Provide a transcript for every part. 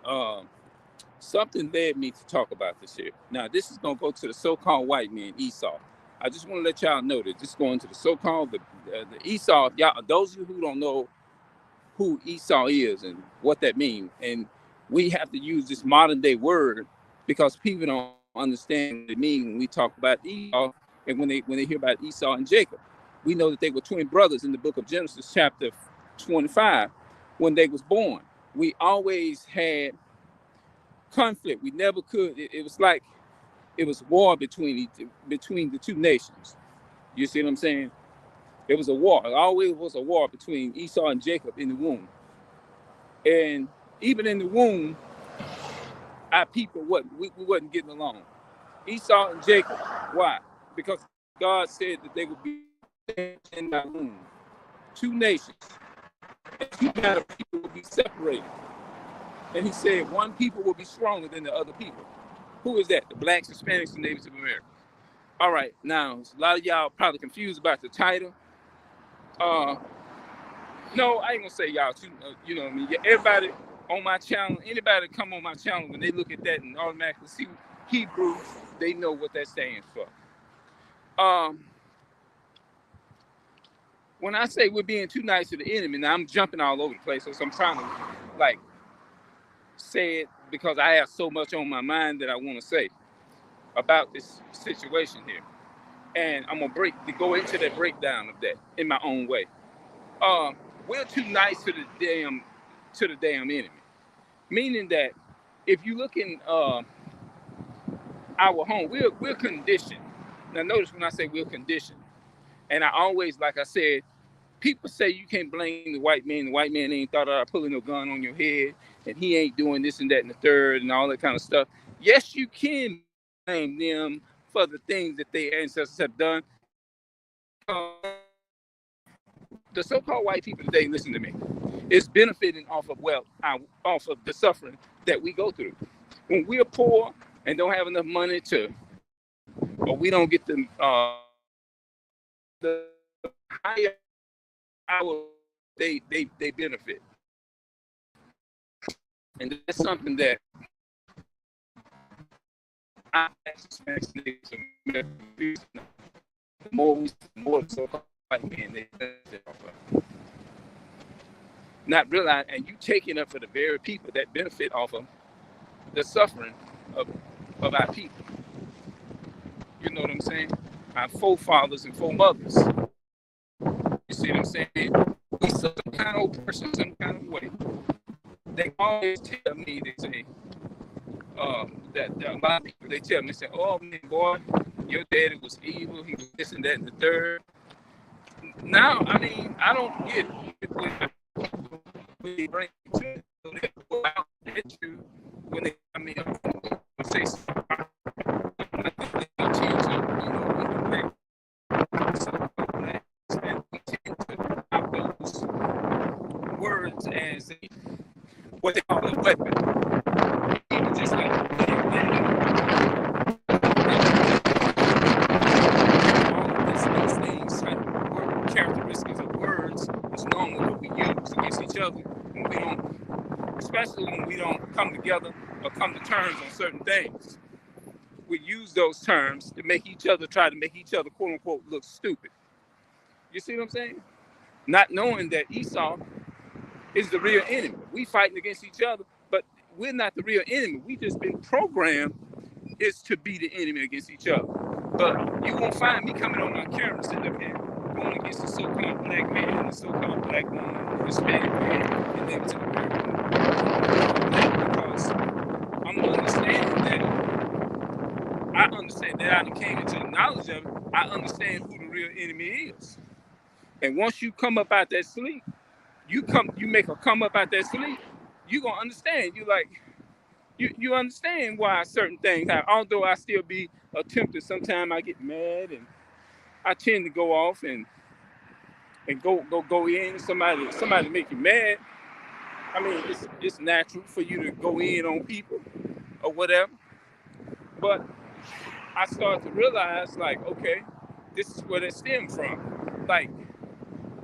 Um, Something led me to talk about this here. Now, this is going to go to the so-called white man, Esau. I just want to let y'all know that this is going to the so-called the Esau. Y'all, those of you who don't know who Esau is and what that means, and we have to use this modern day word because people don't understand what it means when we talk about Esau and when they hear about Esau and Jacob. We know that they were twin brothers in the book of Genesis, chapter 25, when they was born. We always had conflict. We never could. It was like it was war between the two nations. You see what I'm saying? It was a war. It always was a war between Esau and Jacob in the womb. And even in the womb, our people we wasn't getting along. Esau and Jacob. Why? Because God said that they would be in that womb. Two nations. And two kind of people would be separated. And he said one people will be stronger than the other people. Who is that? The blacks, Hispanics, and natives of America. All right, now a lot of y'all probably confused about the title. Uh, no, I ain't gonna say y'all too. You know what I mean? Everybody on my channel, anybody that come on my channel, when they look at that and automatically see Hebrew, they know what that stands for. When I say we're being too nice to the enemy, now I'm jumping all over the place, so I'm trying to like say it because I have so much on my mind that I want to say about this situation here, and I'm gonna go into that breakdown of that in my own way. We're too nice to the damn enemy, meaning that if you look in our home, we're conditioned. Now notice when I say we're conditioned, and I always, like I said, people say you can't blame the white man. The white man ain't thought about pulling no gun on your head, and he ain't doing this and that and the third and all that kind of stuff. Yes, you can blame them for the things that their ancestors have done. The so-called white people today, listen to me, is benefiting off of off of the suffering that we go through. When we're poor and don't have enough money to, or we don't get the higher hour, they benefit, and that's something that I expect more so-called white men they benefit off of. Not realize, and you taking up for the very people that benefit off of the suffering of, of our people. You know what I'm saying? Our forefathers and foremothers. You see what I'm saying? We some kind of oppression, some kind of way. They always tell me, they say, that a lot of people, they tell me, they say, oh man, boy, your daddy was evil, he was this and that and the third. Now, I mean, I don't get it when they bring it to me, so they go out at you when they come in and say something. I think they tend to, and we tend to have those words as what they call a weapon. Even just like all these things, characteristics of words is normally what we use against each other when we don't, especially when we don't come together or come to terms on certain things. We use those terms to try to make each other, quote unquote, look stupid. You see what I'm saying? Not knowing that Esau is the real enemy. We fighting against each other, but we're not the real enemy. We just been programmed is to be the enemy against each other. But you won't find me coming on my camera sitting up here going against the so-called black man and the so-called black woman, Hispanic man, and them to the because I'm understanding that I understand that I came into the knowledge of it. I understand who the real enemy is. And once you come up out that sleep, you make a come up out that sleep, you gonna understand. You understand why certain things happen. Although I still be tempted, sometimes I get mad and I tend to go off and go in. Somebody make you mad. I mean, it's natural for you to go in on people or whatever. But I start to realize, like, okay, this is where that stems from. Like,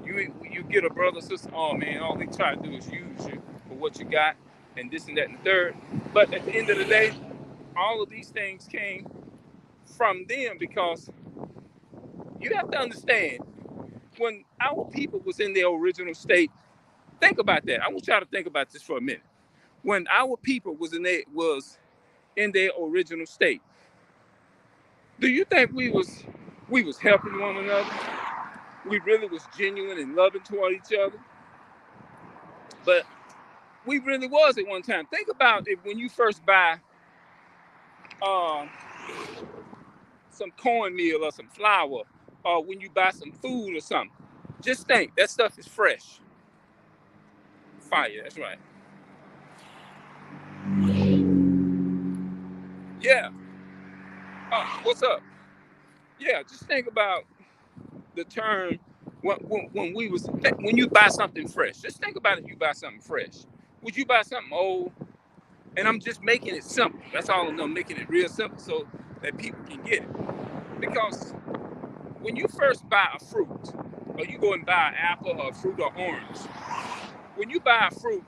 you get a brother or sister, oh man, all they try to do is use you for what you got. and this and that and the third. But at the end of the day, all of these things came from them because you have to understand when our people was in their original state. Think about that. I want y'all to think about this for a minute. When our people was in their original state, do you think we was helping one another? We really was genuine and loving toward each other? But we really was at one time. Think about it when you first buy uh, some cornmeal or some flour, or when you buy some food or something. Just think that stuff is fresh. Fire, that's right. Yeah. What's up? Yeah, just think about the term when we was when you buy something fresh. Just think about it. You buy something fresh. Would you buy something old? And I'm just making it simple. That's all I'm making it real simple so that people can get it. Because when you first buy a fruit, or you go and buy an apple or a fruit or orange, when you buy a fruit,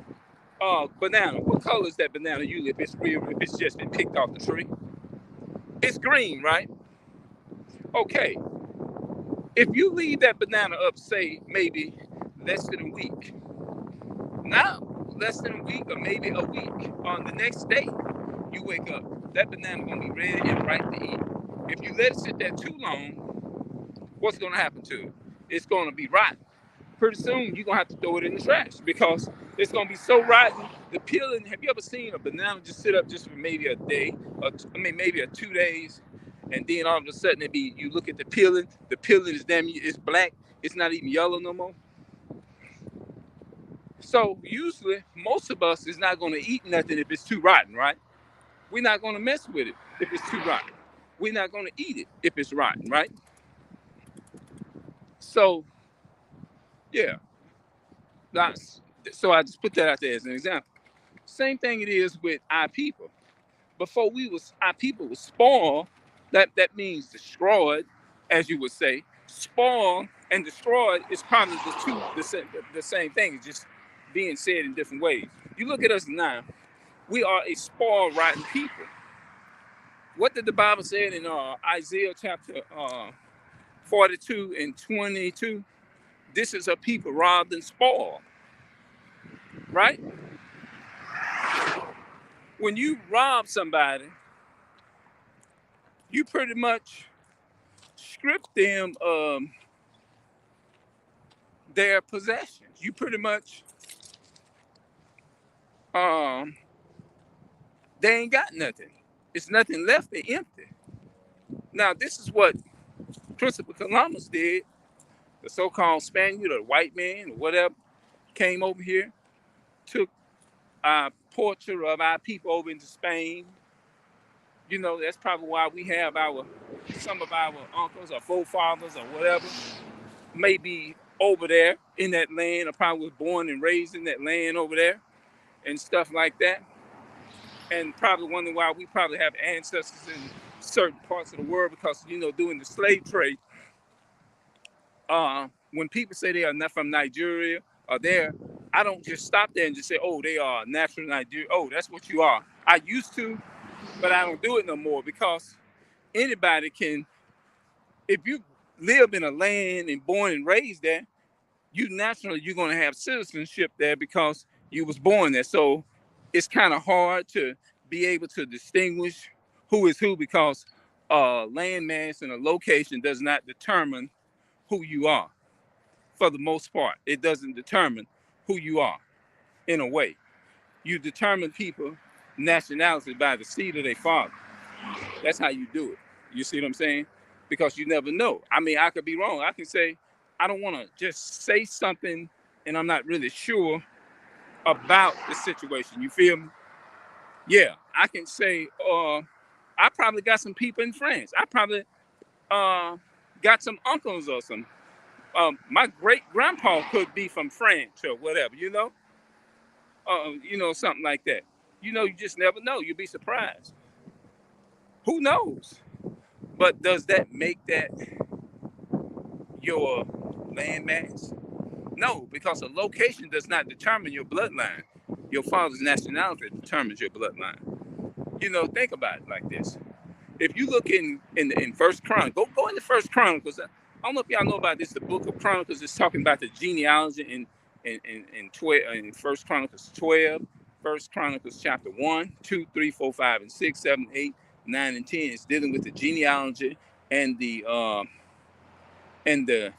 banana, what color is that banana usually if it's real, if it's just been picked off the tree? It's green, right? Okay. If you leave that banana up, say maybe less than a week, now less than a week or maybe a week, on the next day, you wake up, that banana gonna be ready and ripe to eat. If you let it sit there too long, what's gonna happen to it? It's gonna be rotten. Pretty soon you're gonna have to throw it in the trash because it's gonna be so rotten. The peeling. Have you ever seen a banana just sit up just for maybe a day, or maybe a 2 days, and then all of a sudden you look at the peeling. The peeling is it's black. It's not even yellow no more. So usually most of us is not gonna eat nothing if it's too rotten, right? We're not gonna mess with it if it's too rotten. We're not gonna eat it if it's rotten, right? So yeah, that's so I just put that out there as an example. Same thing it is with our people. Before our people was spoiled, that means destroyed, as you would say. Spoiled and destroyed is kind of the same thing. It's just being said in different ways. You look at us now, we are a spoiled, rotten people. What did the Bible say in Isaiah chapter 42 and 22? This is a people robbed and spoiled, right? When you rob somebody, you pretty much strip them their possessions. You pretty much um they ain't got nothing. It's nothing left. They empty. Now this is what Christopher Columbus did. The so-called Spaniard or white man or whatever came over here, took our portrait of our people over into Spain. You know, that's probably why we have some of our uncles or forefathers or whatever maybe over there in that land, or probably was born and raised in that land over there and stuff like that. And probably wondering why we probably have ancestors in certain parts of the world because, during the slave trade, when people say they are not from Nigeria or there, I don't just stop there and just say, oh, they are natural Nigeria. Oh, that's what you are. I used to, but I don't do it no more because anybody can, if you live in a land and born and raised there, you're going to have citizenship there because you was born there. So it's kind of hard to be able to distinguish who is who because landmass and a location does not determine who you are. For the most part, it doesn't determine who you are in a way. You determine people nationality by the seed of their father. That's how you do it. You see what I'm saying? Because you never know. I mean, I could be wrong. I can say, I don't want to just say something and I'm not really sure about the situation. You feel me? Yeah, I can say, I probably got some people in France. I probably got some uncles or some. My great grandpa could be from France or whatever, something like that. You just never know. You'd be surprised. Who knows? But does that make that your landmass? No, because a location does not determine your bloodline. Your father's nationality determines your bloodline. You know, think about it like this. If you look in First Chronicles, go into First Chronicles. I don't know if y'all know about this. The book of Chronicles is talking about the genealogy in First Chronicles 12, First Chronicles chapter 1, 2, 3, 4, 5, and 6, 7, 8, 9, and 10. It's dealing with the genealogy and the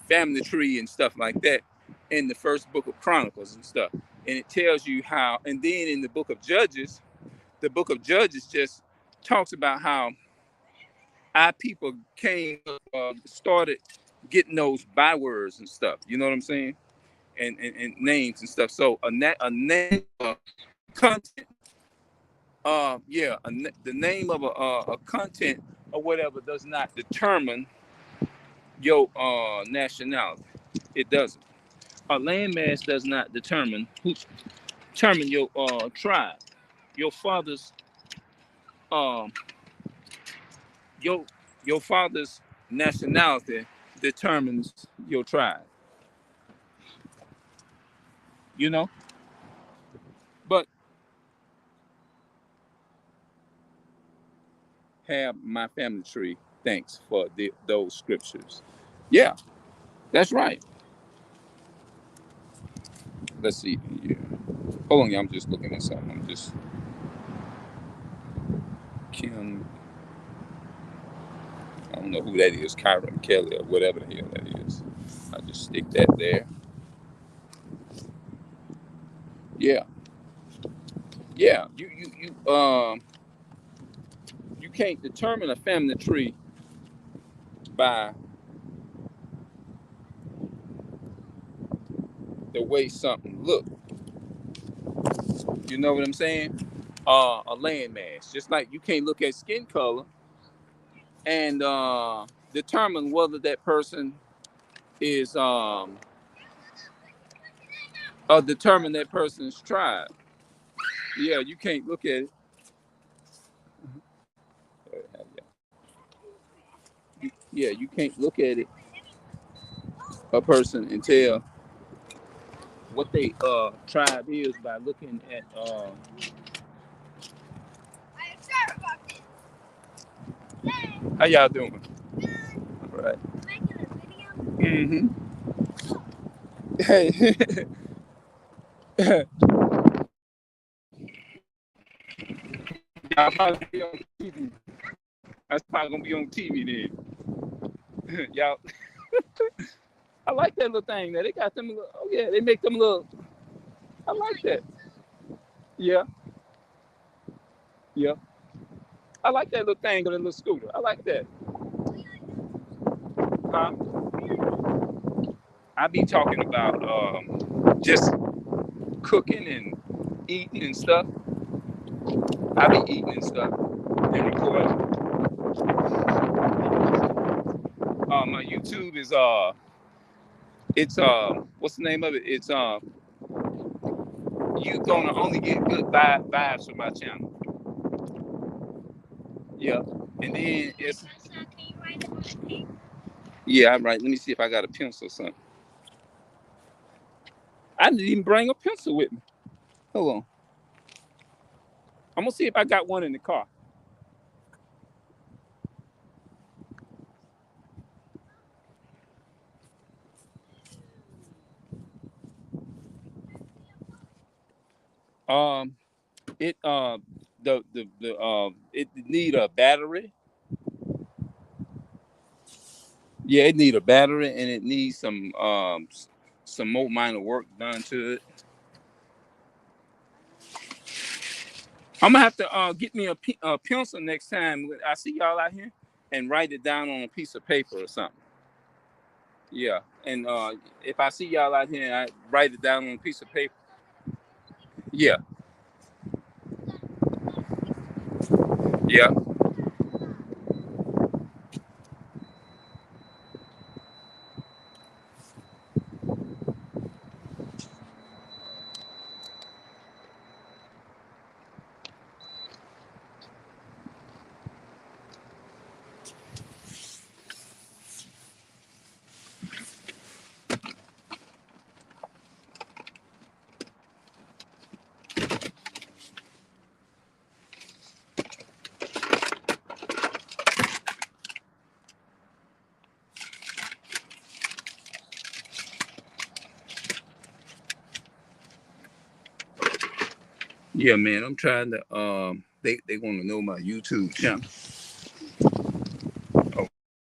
family tree and stuff like that in the first book of Chronicles and stuff. And it tells you how, and then in the book of Judges just talks about how our people started getting those bywords and stuff. You know what I'm saying? And names and stuff. So a name content, the name of a content or whatever does not determine your nationality. It doesn't. A landmass does not determine your tribe. Your father's um your father's nationality determines your tribe. You know, but have my family tree. Thanks for those scriptures. Yeah, that's right. Let's see. Yeah. Hold on, y'all. I'm just looking at something. I'm just Kim. I don't know who that is, Kyron Kelly or whatever the hell that is. I just stick that there. Yeah, yeah. You can't determine a family tree by the way something look. You know what I'm saying? A landmass. Just like you can't look at skin color and determine whether that person is or determine that person's tribe. Yeah, you can't look at it. Yeah, you can't look at it, a person, and tell what they tribe is by looking at how y'all doing? All right. Mm-hmm. Hey. Y'all probably be on TV. That's probably gonna be on TV then. Y'all, I like that little thing. There, they got them. Little, oh yeah, they make them little. I like that. Yeah, yeah. I like that little thing on that little scooter. I like that. Huh? I be talking about just cooking and eating and stuff. I be eating and stuff and recording. My YouTube is it's what's the name of it? It's you gonna only get good vibes from my channel. Yeah, and then it's yeah. I'm right. Let me see if I got a pencil or something. I didn't even bring a pencil with me. Hold on. I'm gonna see if I got one in the car. Um, it it need a battery. Yeah, it need a battery and it needs some more minor work done to it. I'm gonna have to get me a pencil next time I see y'all out here and write it down on a piece of paper or something. Yeah, and if I see y'all out here, I write it down on a piece of paper. Yeah, yeah. Yeah, man. I'm trying to. They want to know my YouTube channel.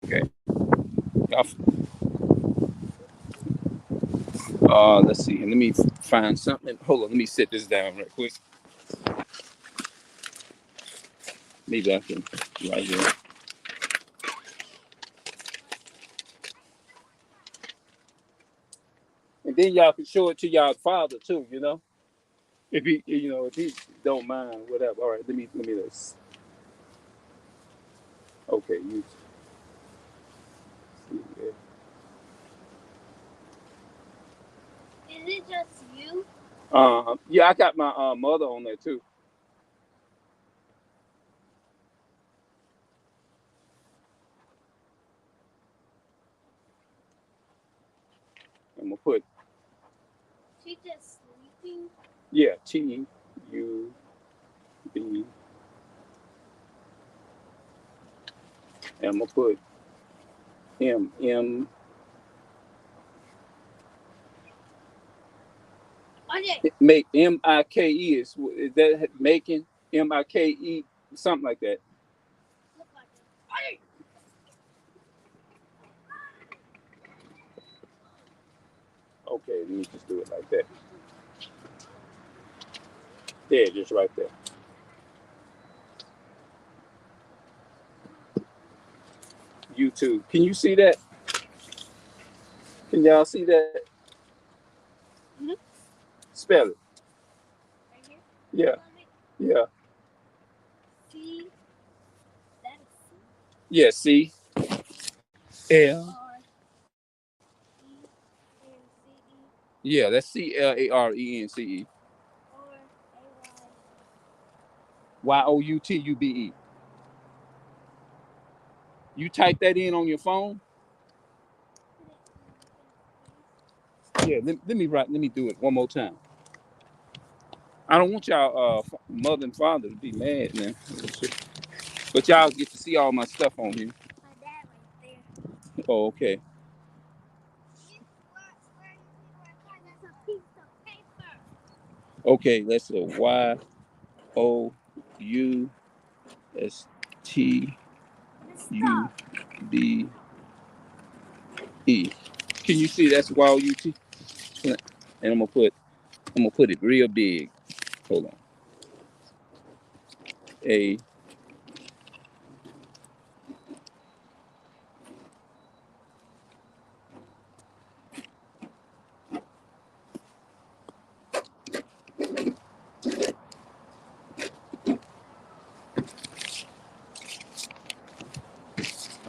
Okay. Let's see. Let me find something. Hold on. Let me sit this down right quick. Maybe I can right here. And then y'all can show it to y'all father too. If he don't mind, whatever. All right. Let me this. Okay. You. Is it just you? Yeah, I got my mother on there too. I'm gonna put She just sleeping? yeah TUB. And I'm gonna put M Okay. make MIKE is that making MIKE something like that. Look like it. Okay. Okay, let me just do it like that. There, just right there. YouTube. Can you see that? Can y'all see that? Mm-hmm. Spell it. Right here. Yeah, yeah, C. That is C. yeah. C L. R E N C E. Yeah, that's CLARENCE. Or A Y. YOUTUBE. You type that in on your phone. Put it in space. Yeah, let me do it one more time. I don't want y'all mother and father to be mad, man. But y'all get to see all my stuff on here. My dad right there. Oh, okay. Where you see where it's like that's a piece of paper. Okay, that's a YOUSTUBE. Stop. Can you see that's YOUT? And I'm gonna put it real big. Hold on. A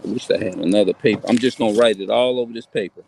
I wish I had another paper. I'm just gonna write it all over this paper.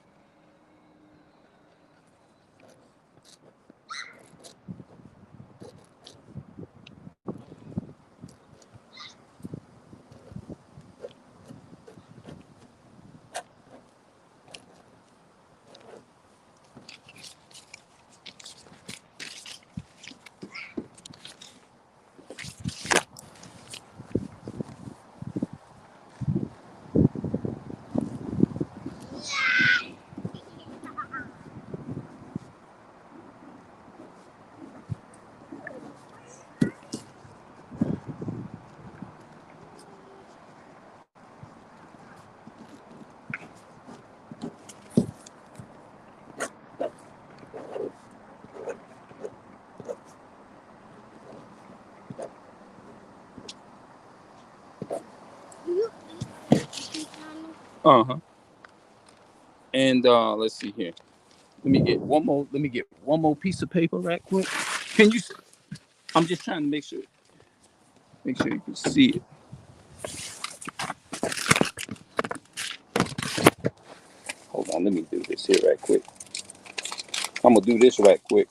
Do you eat McDonald's? Uh-huh. And let's see here. Let me get one more. Let me get one more piece of paper right quick. Can you? I'm just trying to make sure you can see it. Hold on. Let me do this here right quick. I'm gonna do this right quick.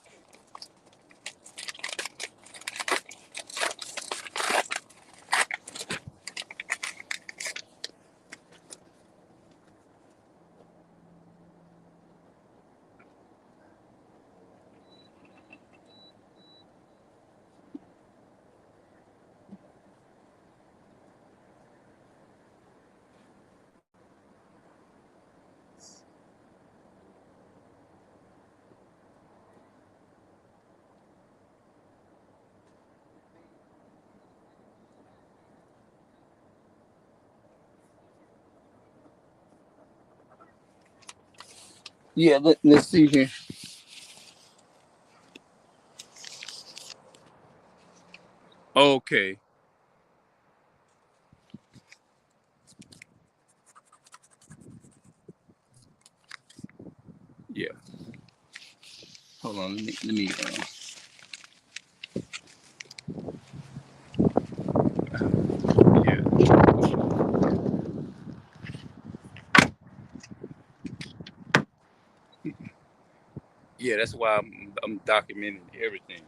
Yeah, let's see here. Okay. Yeah. Hold on. Let me. Yeah. Yeah. That's why I'm documenting everything.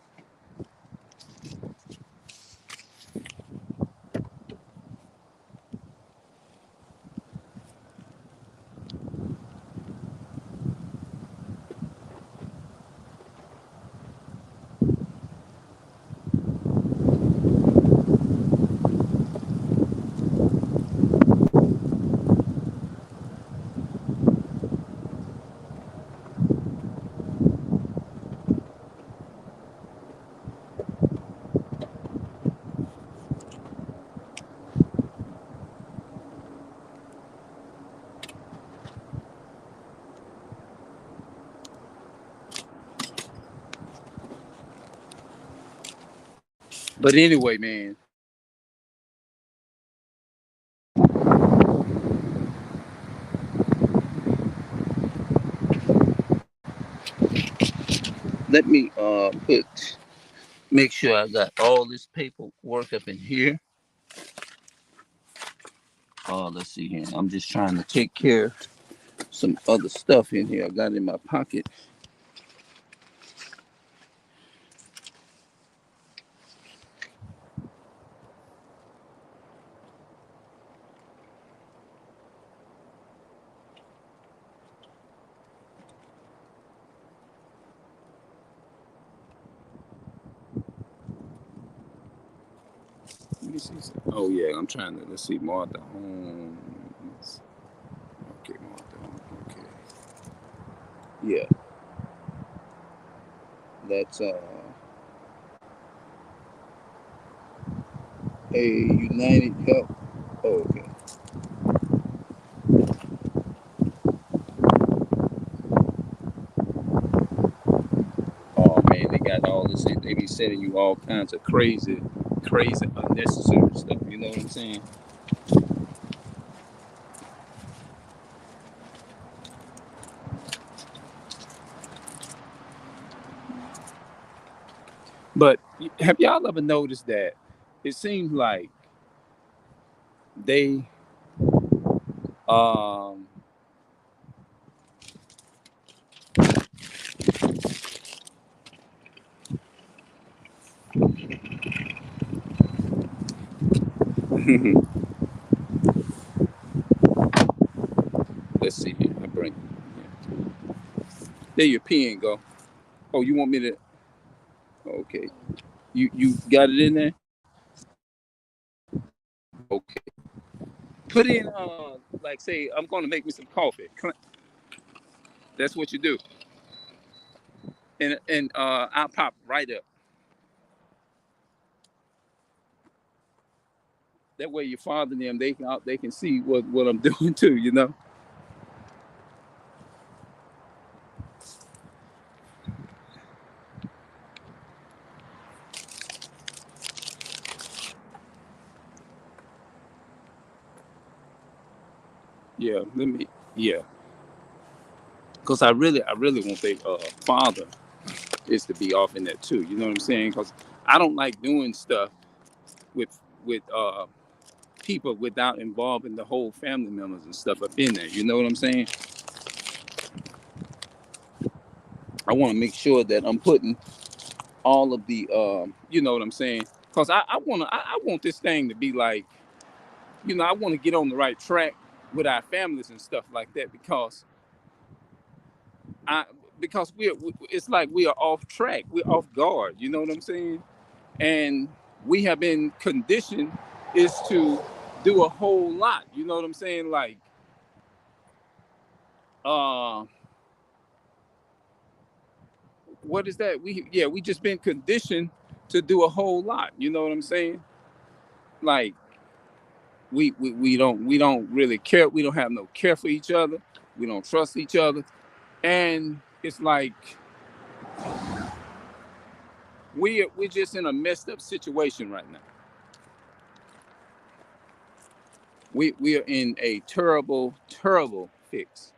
But anyway, man. Let me make sure I got all this paperwork up in here. Let's see here. I'm just trying to take care of some other stuff in here. I got in my pocket. Let me see. Oh yeah, I'm trying to. Let's see. Martha Holmes. Okay, Martha Holmes. Okay. Yeah, that's a United Health. Oh, okay. Oh man, they got all this. They be sending you all kinds of crazy, unnecessary stuff. You know what I'm saying? But have y'all ever noticed that it seems like they um let's see here. I bring yeah. There your pen go. Oh, you want me to? Okay. You got it in there. Okay. Put in like say I'm gonna make me some coffee. That's what you do, and I'll pop right up. That way your father and them they can see what I'm doing too. You know. Yeah. Let me. Yeah. Because I really want their father is to be off in that too. You know what I'm saying? Because I don't like doing stuff with people without involving the whole family members and stuff up in there. You know what I'm saying? I want to make sure that I'm putting all of the you know what I'm saying? Because I want this thing to be like, I want to get on the right track with our families and stuff like that I because it's like we are off track, we're off guard. You know what I'm saying? And we have been conditioned is to do a whole lot. You know what I'm saying? Like, uh, what is that? We just been conditioned to do a whole lot. You know what I'm saying? Like, we don't really care. We don't have no care for each other. We don't trust each other, And it's like we're just in a messed up situation right now. We are in a terrible, terrible fix.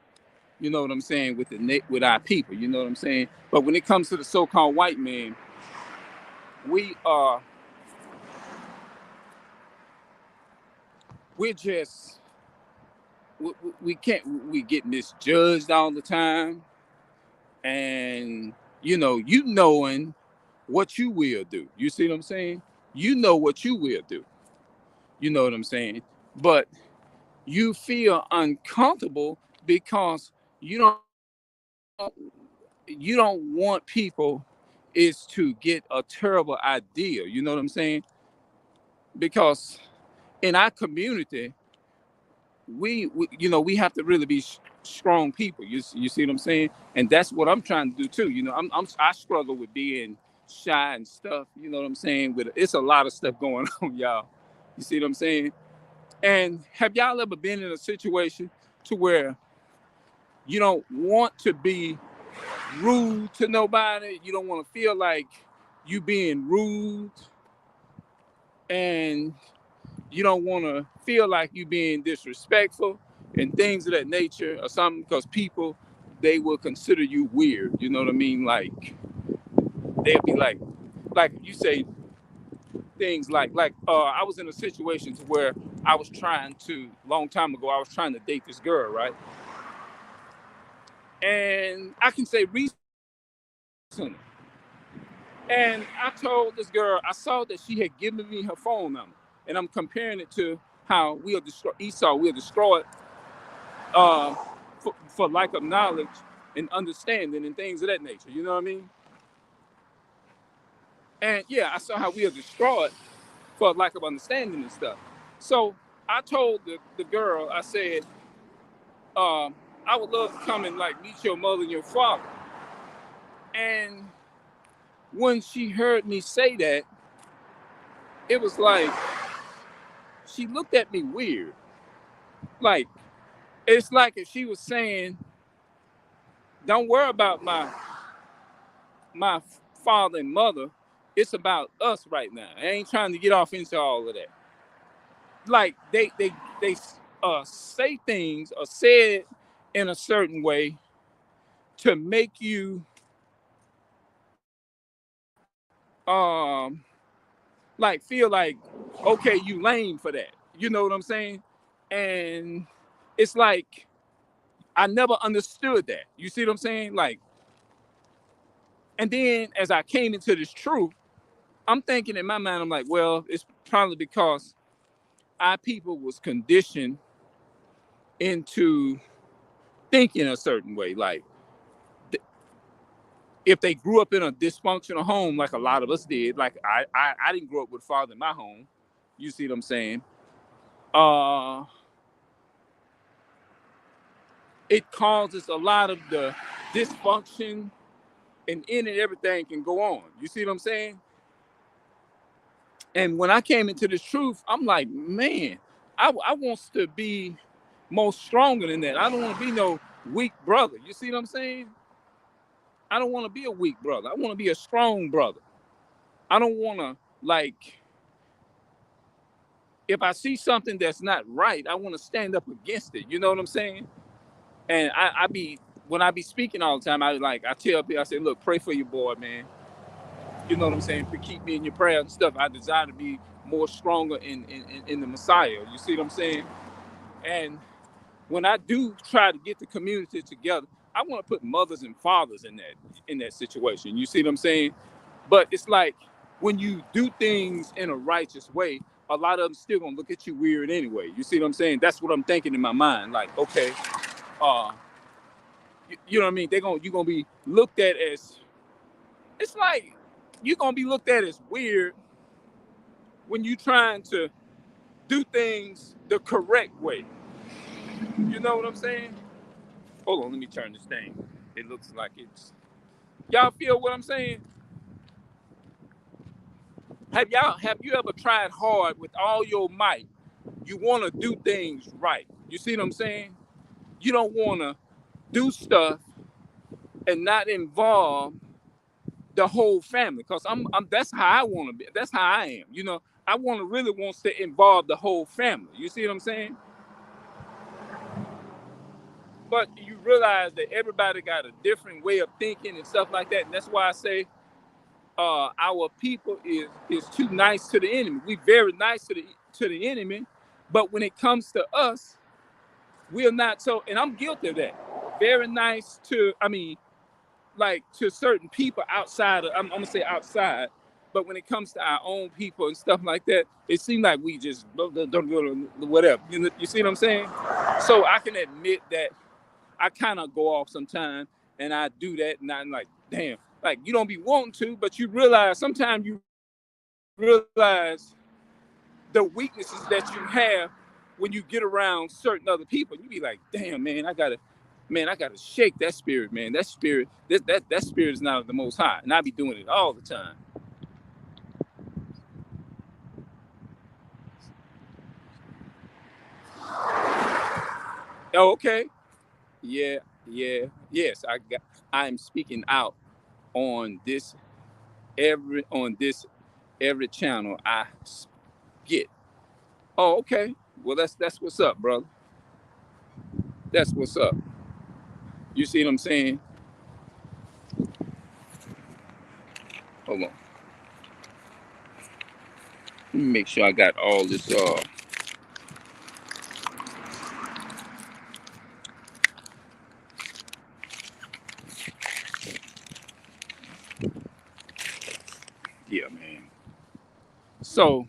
You know what I'm saying, with with our people. You know what I'm saying. But when it comes to the so-called white man, we are we're just we can't we get misjudged all the time, and you knowing what you will do. You see what I'm saying? You know what you will do. You know what I'm saying? But you feel uncomfortable because you don't you don't want people is to get a terrible idea. You know what I'm saying? Because in our community, we have to really be strong people. You see what I'm saying? And that's what I'm trying to do too. I struggle with being shy and stuff. You know what I'm saying? With it's a lot of stuff going on, y'all. You see what I'm saying? And have y'all ever been in a situation to where you don't want to be rude to nobody? You don't want to feel like you being rude, and you don't want to feel like you being disrespectful and things of that nature or something, because people, they will consider you weird. You know what I mean? Like they'll be like you say things like I was in a situation to where I was trying to long time ago. I was trying to date this girl, right? And I can say recently, and I told this girl, I saw that she had given me her phone number, and I'm comparing it to how we'll destroy Esau. We'll destroy it uh, for lack of knowledge and understanding and things of that nature. You know what I mean? And yeah, I saw how we are destroyed for lack of understanding and stuff. So I told the girl, I said, I would love to come and like meet your mother and your father. And when she heard me say that, it was like she looked at me weird. Like it's like if she was saying, "Don't worry about my father and mother. It's about us right now. I ain't trying to get off into all of that." Like they say things or say it in a certain way to make you like feel like, okay, you lame for that. You know what I'm saying? And it's like I never understood that. You see what I'm saying? Like, and then as I came into this truth, I'm thinking in my mind, I'm like, well, it's probably because our people was conditioned into thinking a certain way. Like if they grew up in a dysfunctional home, like a lot of us did, like I didn't grow up with a father in my home. You see what I'm saying? Uh, it causes a lot of the dysfunction, and in it everything can go on. You see what I'm saying? And when I came into this truth, I'm like, man, I want to be more stronger than that. I don't want to be no weak brother. You see what I'm saying? I don't want to be a weak brother. I want to be a strong brother. I don't want to like if I see something that's not right, I want to stand up against it. You know what I'm saying? And I be when I be speaking all the time, I tell people, I say, look, pray for your boy, man. You know what I'm saying? To keep me in your prayers and stuff. I desire to be more stronger in the Messiah. You see what I'm saying? And when I do try to get the community together, I want to put mothers and fathers in that situation. You see what I'm saying? But it's like when you do things in a righteous way, a lot of them still gonna look at you weird anyway. You see what I'm saying? That's what I'm thinking in my mind. Like, okay, uh, you know what I mean? You're gonna be looked at as it's like you're gonna be looked at as weird when you trying to do things the correct way. You know what I'm saying? Hold on, let me turn this thing. It looks like it's y'all feel what I'm saying? Have you ever tried hard with all your might? You want to do things right. You see what I'm saying? You don't want to do stuff and not involve the whole family. Because I'm that's how I want to be. That's how I am. You know, I really wants to involve the whole family. You see what I'm saying? But you realize that everybody got a different way of thinking and stuff like that. And that's why I say our people is too nice to the enemy. We very nice to the enemy, but when it comes to us, we're not so. And I'm guilty of that. Very nice to, I mean, like to certain people outside of, I'm gonna say outside, but when it comes to our own people and stuff like that, it seems like we just whatever. You see what I'm saying? So I can admit that I kind of go off sometimes, and I do that, and I'm like, damn, like you don't be wanting to, but you realize sometimes you realize the weaknesses that you have when you get around certain other people. You be like, damn, man, I gotta shake that spirit, man. That spirit, that spirit is not of the Most High, and I be doing it all the time. Oh, okay, yeah, yeah, yes. I'm speaking out on this every channel I get. Oh, okay. Well, that's what's up, brother. That's what's up. You see what I'm saying? Hold on. Let me make sure I got all this. Yeah, man. So,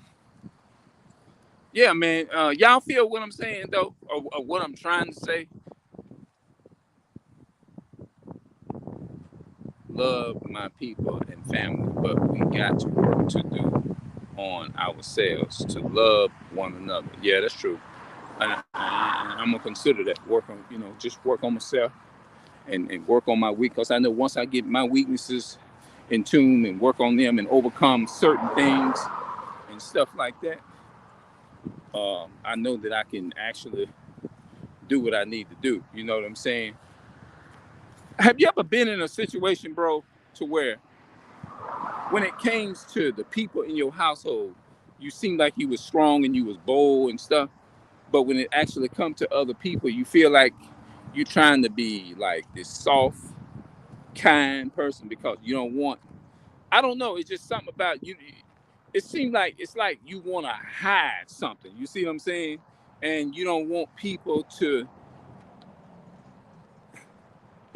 yeah, man. Y'all feel what I'm saying though, or what I'm trying to say? Love my people and family, but we got to work to do on ourselves to love one another. Yeah, that's true. And I'm gonna consider that work on, just work on myself and work on my weak. Because I know once I get my weaknesses in tune and work on them and overcome certain things and stuff like that, I know that I can actually do what I need to do. You know what I'm saying? Have you ever been in a situation, bro, to where when it came to the people in your household, you seemed like you was strong and you was bold and stuff, but when it actually come to other people, you feel like you're trying to be like this soft, kind person because you don't want. I don't know. It's just something about you. It seems like it's like you want to hide something. You see what I'm saying? And you don't want people to.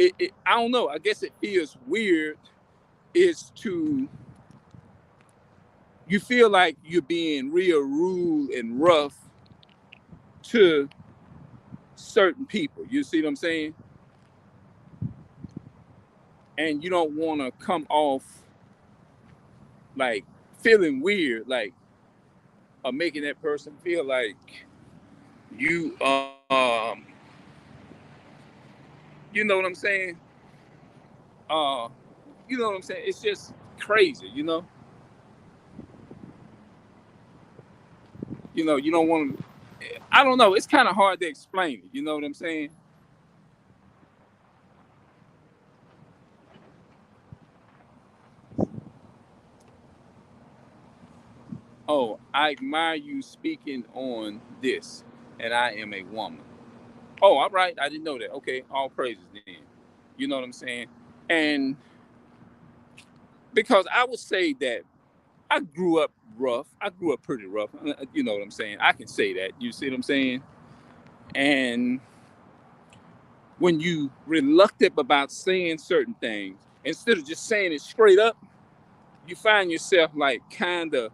I don't know. I guess it feels weird. Is to you feel like you're being real rude and rough to certain people. You see what I'm saying? And you don't want to come off like feeling weird, like or making that person feel like you you know what I'm saying? Uh you know what I'm saying? It's just crazy, you know? You don't want to I don't know, it's kind of hard to explain it, you know what I'm saying? Oh, I admire you speaking on this, and I am a woman. Oh, all right, I didn't know that. Okay, all praises then. You know what I'm saying? And because I would say that I grew up rough. I grew up pretty rough. You know what I'm saying? I can say that. You see what I'm saying? And when you reluctant about saying certain things, instead of just saying it straight up, you find yourself like kind of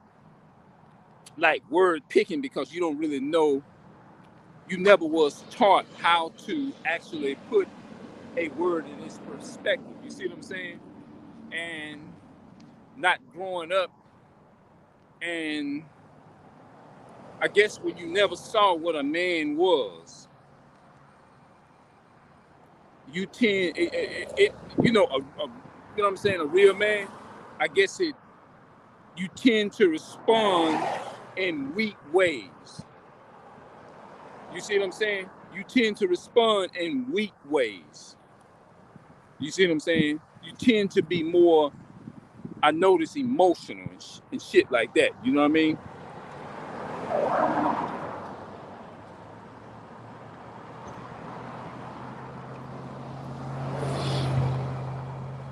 like word picking because you don't really know. You never was taught how to actually put a word in its perspective. You see what I'm saying? And not growing up, and I guess when you never saw what a man was, you tend it you know you know what I'm saying, a real man. I guess it you tend to respond in weak ways. You see what I'm saying? You tend to respond in weak ways. You see what I'm saying? You tend to be more, I notice, emotional and shit like that. You know what I mean?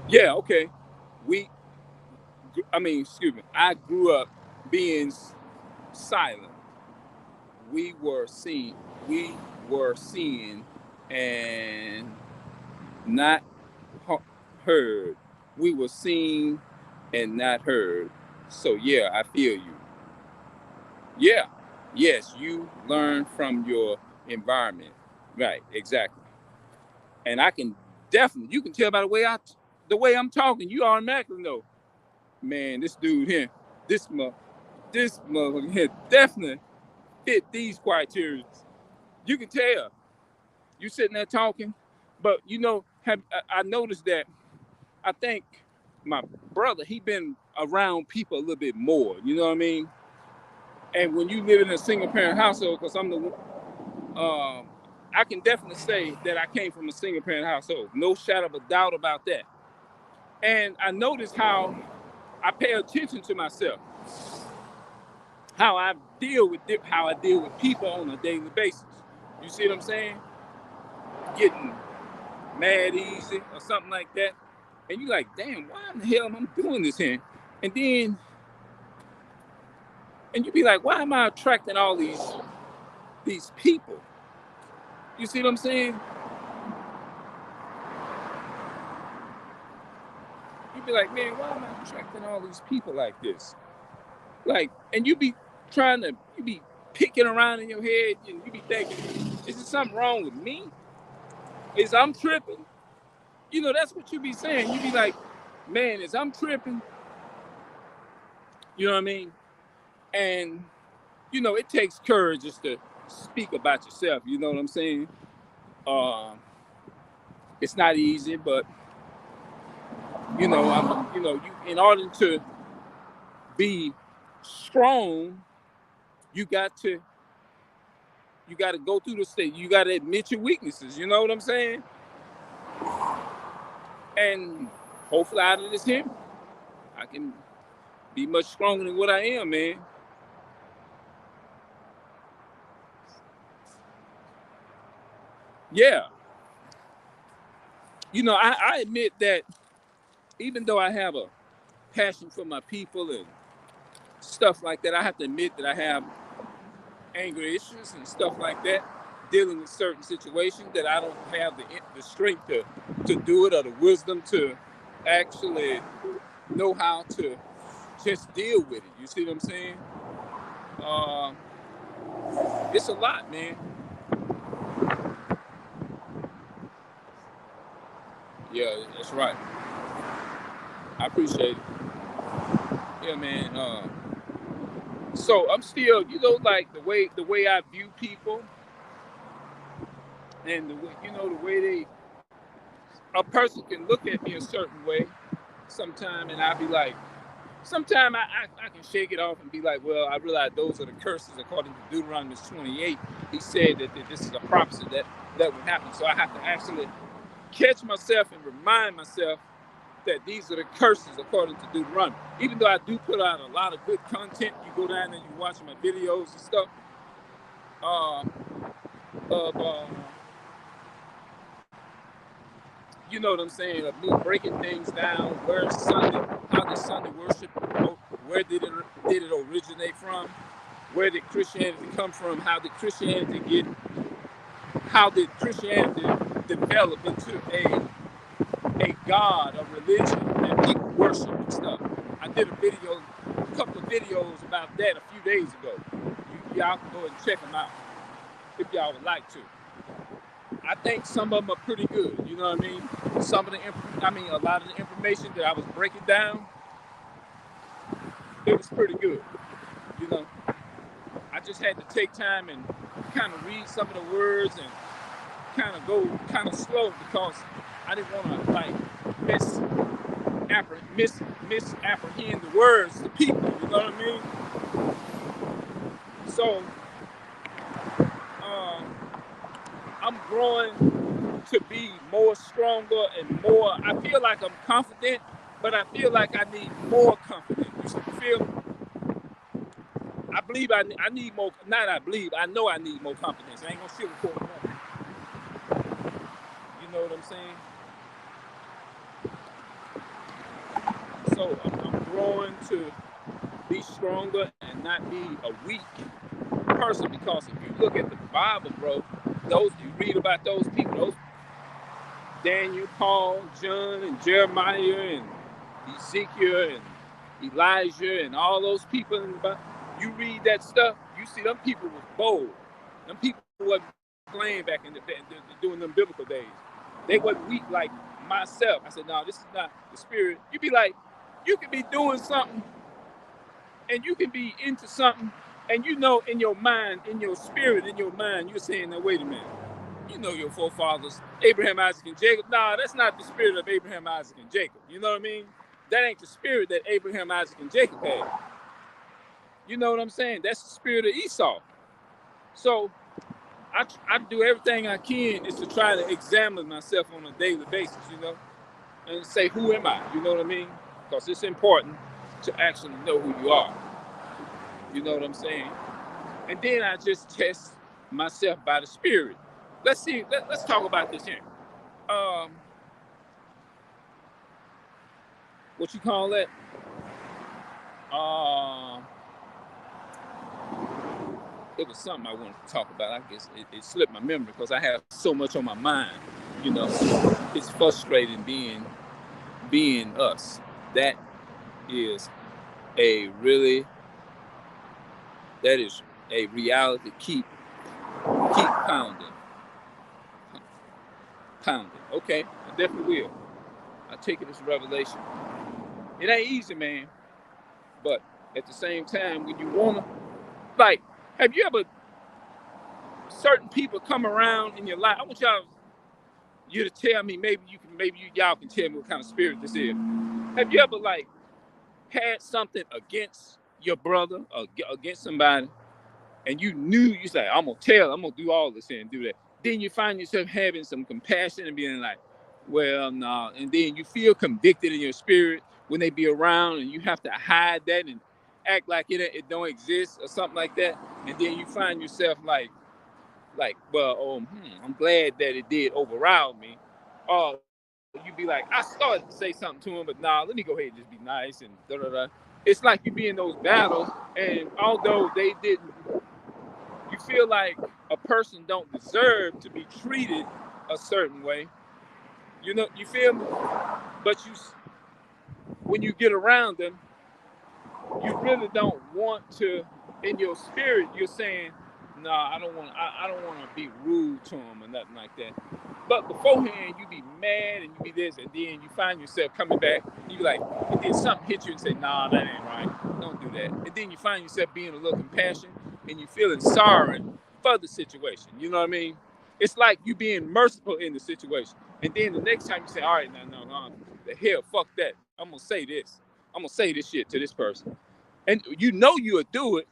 Yeah, okay. We, excuse me. I grew up being silent. We were seen. We were seen and not heard. We were seen and not heard. So yeah, I feel you. Yeah. Yes, you learn from your environment. Right, exactly. And I can definitely, you can tell by the way I'm talking, you automatically know, man, this dude here, this this motherfucker here definitely fit these criteria. You can tell. You sitting there talking, but I noticed that I think my brother, he been around people a little bit more, you know what I mean? And when you live in a single parent household, because I can definitely say that I came from a single parent household. No shadow of a doubt about that. And I noticed how I pay attention to myself, how I deal with people on a daily basis. You see what I'm saying? Getting mad easy or something like that. And you're like, damn, why in the hell am I doing this here? And then, and you be like, why am I attracting all these people? You see what I'm saying? You be like, man, why am I attracting all these people like this? Like, and you be you be picking around in your head, and you be thinking, is there something wrong with me? Is I'm tripping? That's what you be saying. You be like, man, is I'm tripping? You know what I mean? And it takes courage just to speak about yourself. You know what I'm saying? Uh, it's not easy, but in order to be strong, you got to go through the state. You got to admit your weaknesses. You know what I'm saying? And hopefully, out of this here, I can be much stronger than what I am, man. Yeah, I admit that even though I have a passion for my people and stuff like that, I have to admit that I have anger issues and stuff like that, dealing with certain situations that I don't have the strength to do it or the wisdom to actually know how to just deal with it. You see what I'm saying? Uh, it's a lot, man. Yeah, that's right. I appreciate it. Yeah, man. So I'm still, like the way I view people and the way a person can look at me a certain way sometime, and I'll be like, sometime I can shake it off and be like, well, I realize those are the curses according to Deuteronomy 28. He said that this is a prophecy that would happen. So I have to actually catch myself and remind myself that these are the curses according to Deuteronomy. Even though I do put out a lot of good content, you go down and you watch my videos and stuff uh, of, you know what I'm saying, of me breaking things down, where's Sunday, how did Sunday worship, where did it originate from, where did Christianity come from, how did Christianity develop into a god, a religion that people worship and stuff. I did a couple of videos about that a few days ago. Y'all can go and check them out if y'all would like to. I think some of them are pretty good. You know what I mean? A lot of the information that I was breaking down, it was pretty good. You know, I just had to take time and kind of read some of the words and kind of go kind of slow because I didn't want to like misapprehend the words to people. You know what I mean? So I'm growing to be more stronger and more. I feel like I'm confident, but I feel like I need more confidence. You feel? I believe I need more. Not I believe. I know I need more confidence. I ain't gonna sugarcoat nothing. You know what I'm saying? So I'm growing to be stronger and not be a weak person. Because if you look at the Bible, bro, those you read about those people, those Daniel, Paul, John, and Jeremiah, and Ezekiel, and Elijah, and all those people in the Bible. You read that stuff, you see them people was bold. Them people wasn't playing back in during them biblical days. They wasn't weak like myself. I said, no, this is not the spirit. You be like, you can be doing something, and you can be into something, and you know in your mind, in your spirit, in your mind, you're saying, now wait a minute. You know your forefathers, Abraham, Isaac, and Jacob. Nah, that's not the spirit of Abraham, Isaac, and Jacob. You know what I mean? That ain't the spirit that Abraham, Isaac, and Jacob had. You know what I'm saying? That's the spirit of Esau. So I do everything I can is to try to examine myself on a daily basis, you know, and say, who am I? You know what I mean? Because it's important to actually know who you are. You know what I'm saying? And then I just test myself by the spirit. Let's see. Let's talk about this here. What you call that? It was something I wanted to talk about. I guess it slipped my memory because I have so much on my mind. You know, it's frustrating being us. That is a really that is a reality. Keep pounding. Okay, I definitely will. I take it as a revelation. It ain't easy, man. But at the same time, when you wanna, like, have you ever certain people come around in your life? I want you to tell me. Maybe y'all can tell me what kind of spirit this is. Have you ever like had something against your brother or against somebody, and you knew you say, I'm gonna do all this here and do that. Then you find yourself having some compassion and being like, well, no, nah. And then you feel convicted in your spirit when they be around, and you have to hide that and act like it don't exist or something like that. And then you find yourself like, well, I'm glad that it did override me. Or you be like, I started to say something to him, but nah, let me go ahead and just be nice and da da da. It's like you be in those battles, and although they didn't, you feel like a person don't deserve to be treated a certain way. You know, you feel me? But when you get around them, you really don't want to. In your spirit, you're saying, "Nah, I don't want. I don't want to be rude to him or nothing like that." But beforehand, you be mad and you be this, and then you find yourself coming back. And you be like, and then something hit you and say, "Nah, that ain't right. Don't do that." And then you find yourself being a little compassionate and you feeling sorry for the situation. You know what I mean? It's like you being merciful in the situation. And then the next time you say, "All right, no, the hell, fuck that. I'm gonna say this. I'm gonna say this shit to this person." And you know you'll do it,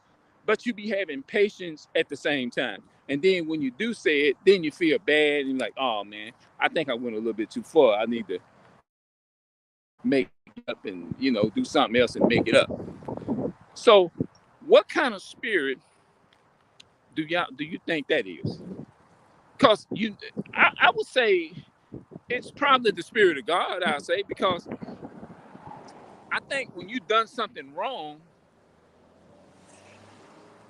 but you be having patience at the same time. And then when you do say it, then you feel bad and you're like, oh man, I think I went a little bit too far. I need to make it up and do something else and make it up. So what kind of spirit do you think that is? Because I would say it's probably the spirit of God, I'll say, because I think when you done something wrong,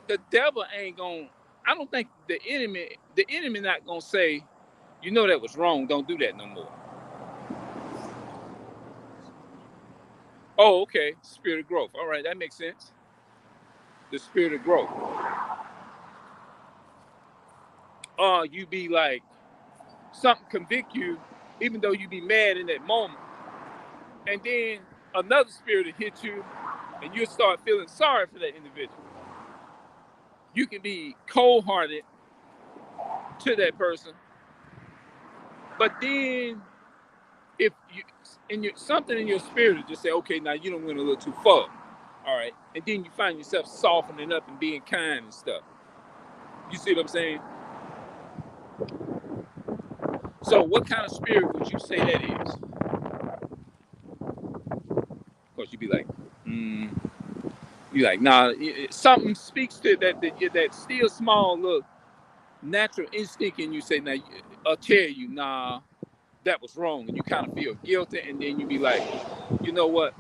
the devil ain't gonna. I don't think the enemy not gonna say, that was wrong. Don't do that no more. Oh, okay. Spirit of growth. All right, that makes sense. The spirit of growth. You be like something convict you, even though you be mad in that moment, and then another spirit will hit you, and you start feeling sorry for that individual. You can be cold-hearted to that person, but then if you something in your spirit will just say, okay, now you don't went a little too far. All right. And then you find yourself softening up and being kind and stuff. You see what I'm saying? So what kind of spirit would you say that is? Of course, you'd be like, mm, you like, nah. Something speaks to that still small little natural instinct, and you say, now, I'll tell you, nah, that was wrong, and you kind of feel guilty, and then you be like, you know what?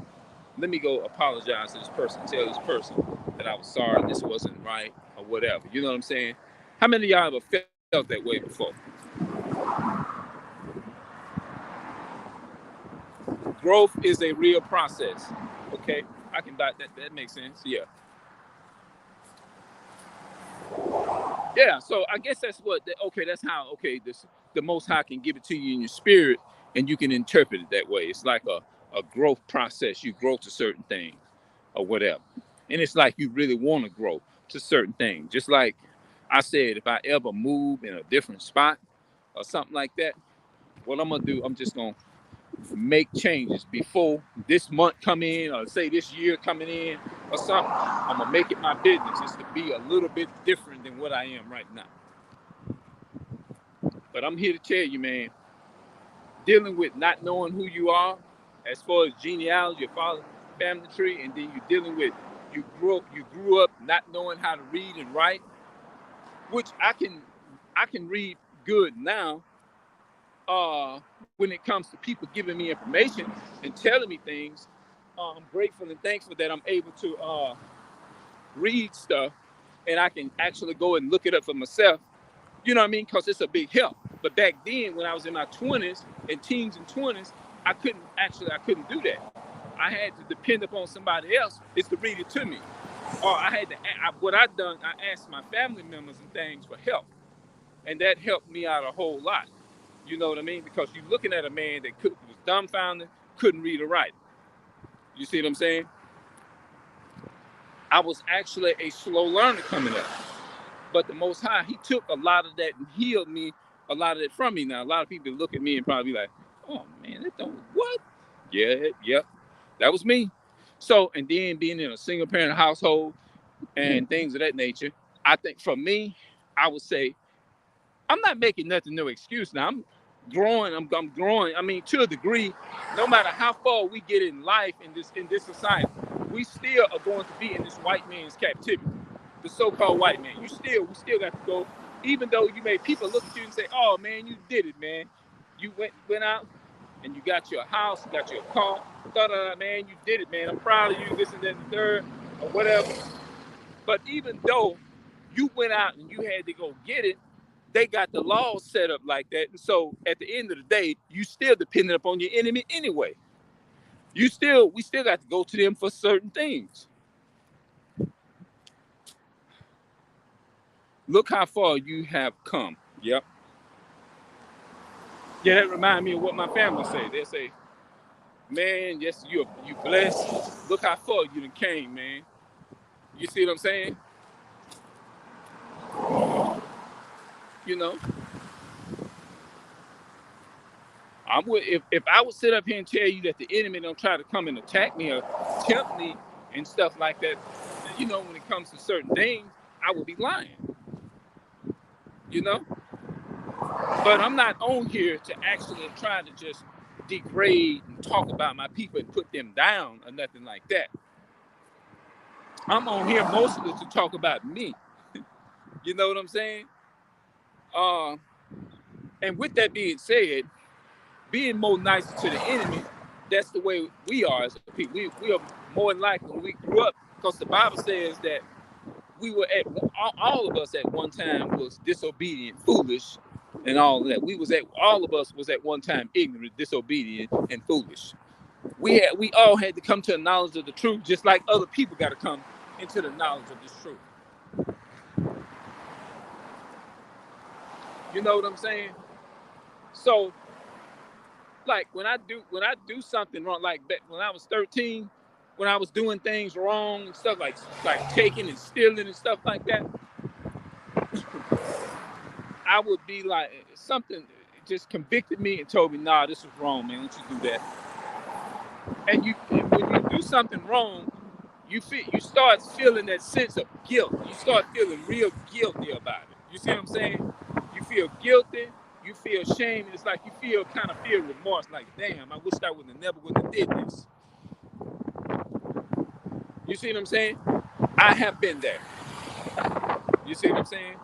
Let me go apologize to this person, tell this person that I was sorry, this wasn't right, or whatever. You know what I'm saying? How many of y'all ever felt that way before? Growth is a real process. Okay, I can that makes sense. Yeah, yeah. So I guess that's what. Okay, that's how. Okay, the Most High can give it to you in your spirit, and you can interpret it that way. It's like a growth process. You grow to certain things, or whatever, and it's like you really want to grow to certain things. Just like I said, if I ever move in a different spot or something like that, what I'm gonna do, I'm just gonna make changes before this month come in, or say this year coming in or something. I'm gonna make it my business just to be a little bit different than what I am right now. But I'm here to tell you, man, dealing with not knowing who you are as far as genealogy, your father's family tree, and then you're dealing with you grew up not knowing how to read and write, which I can read good now, when it comes to people giving me information and telling me things. I'm grateful and thankful that I'm able to read stuff, and I can actually go and look it up for myself. You know what I mean? Because it's a big help. But back then, when I was in my 20s and teens and 20s, I couldn't do that. I had to depend upon somebody else is to read it to me, or I had to. What I done, I asked my family members and things for help, and that helped me out a whole lot. You know what I mean? Because you're looking at a man that was dumbfounded, couldn't read or write. You see what I'm saying? I was actually a slow learner coming up, but the Most High, He took a lot of that and healed me, a lot of it from me. Now, a lot of people look at me and probably be like, "Oh man, that don't what?" Yeah, yeah, that was me. So, and then being in a single parent household and things of that nature, I think for me, I would say I'm not making nothing no excuse now. I'm growing. I'm growing. I mean, to a degree, no matter how far we get in life in this society, we still are going to be in this white man's captivity. The so-called white man. We still got to go. Even though you made people look at you and say, "Oh man, you did it, man. You went out and you got your house, you got your car. Man, you did it, man. I'm proud of you. This and that and the third, or whatever." But even though you went out and you had to go get it, they got the laws set up like that. And so at the end of the day, you still dependent upon your enemy anyway. We still got to go to them for certain things. Look how far you have come. Yep. Yeah, that remind me of what my family say. They say, "Man, yes, you blessed. Look how far you done came, man." You see what I'm saying? You know, if I would sit up here and tell you that the enemy don't try to come and attack me or tempt me and stuff like that, when it comes to certain things, I would be lying. You know, but I'm not on here to actually try to just degrade and talk about my people and put them down or nothing like that. I'm on here mostly to talk about me. You know what I'm saying? Uh, and with that being said, being more nicer to the enemy, that's the way we are as a people. We are more than likely when we grew up, because the Bible says that we were all of us at one time was disobedient, foolish, and all of that. All of us was at one time ignorant, disobedient, and foolish. We all had to come to a knowledge of the truth, just like other people got to come into the knowledge of this truth. You know what I'm saying? So, like when I do something wrong, like back when I was 13, when I was doing things wrong and stuff like taking and stealing and stuff like that, I would be like something just convicted me and told me, "Nah, this is wrong, man. Don't you do that." And when you do something wrong, you start feeling that sense of guilt. You start feeling real guilty about it. You see what I'm saying? You feel guilty. you feel shame. It's like you kind of feel remorse. Like, damn, I wish I would have did this. You see what I'm saying? I have been there. You see what I'm saying?